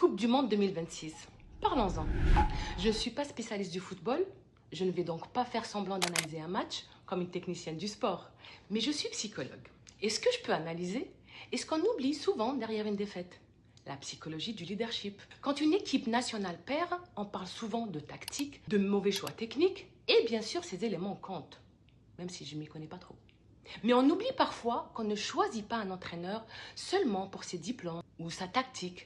Coupe du Monde 2026. Parlons-en. Je ne suis pas spécialiste du football, je ne vais donc pas faire semblant d'analyser un match comme une technicienne du sport, mais je suis psychologue. Et ce que je peux analyser est ce qu'on oublie souvent derrière une défaite. La psychologie du leadership. Quand une équipe nationale perd, on parle souvent de tactique, de mauvais choix techniques, et bien sûr ces éléments comptent, même si je ne m'y connais pas trop. Mais on oublie parfois qu'on ne choisit pas un entraîneur seulement pour ses diplômes ou sa tactique.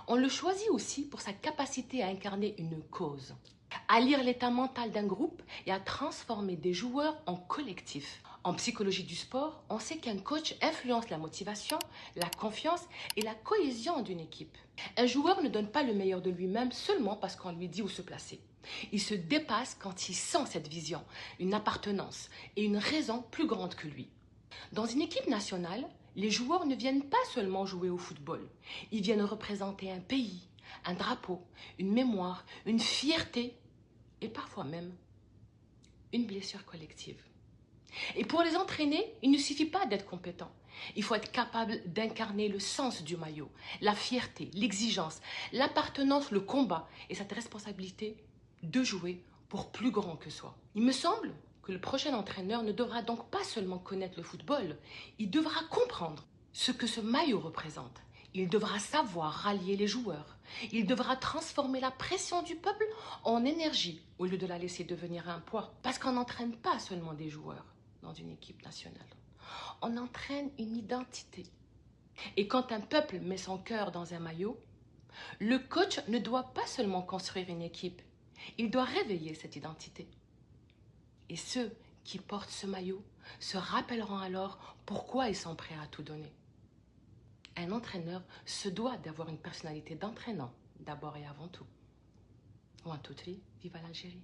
On le choisit aussi pour sa capacité à incarner une cause, à lire l'état mental d'un groupe et à transformer des joueurs en collectif. En psychologie du sport, on sait qu'un coach influence la motivation, la confiance et la cohésion d'une équipe. Un joueur ne donne pas le meilleur de lui-même seulement parce qu'on lui dit où se placer. Il se dépasse quand il sent cette vision, une appartenance et une raison plus grande que lui. Dans une équipe nationale, les joueurs ne viennent pas seulement jouer au football. Ils viennent représenter un pays, un drapeau, une mémoire, une fierté et parfois même une blessure collective. Et pour les entraîner, il ne suffit pas d'être compétent. Il faut être capable d'incarner le sens du maillot, la fierté, l'exigence, l'appartenance, le combat et cette responsabilité de jouer pour plus grand que soi. Il me semble que le prochain entraîneur ne devra donc pas seulement connaître le football, il devra comprendre ce que ce maillot représente. Il devra savoir rallier les joueurs. Il devra transformer la pression du peuple en énergie au lieu de la laisser devenir un poids. Parce qu'on n'entraîne pas seulement des joueurs dans une équipe nationale. On entraîne une identité. Et quand un peuple met son cœur dans un maillot, le coach ne doit pas seulement construire une équipe, il doit réveiller cette identité. Et ceux qui portent ce maillot se rappelleront alors pourquoi ils sont prêts à tout donner. Un entraîneur se doit d'avoir une personnalité d'entraînant, d'abord et avant tout. 1, 2, 3, vive l'Algérie!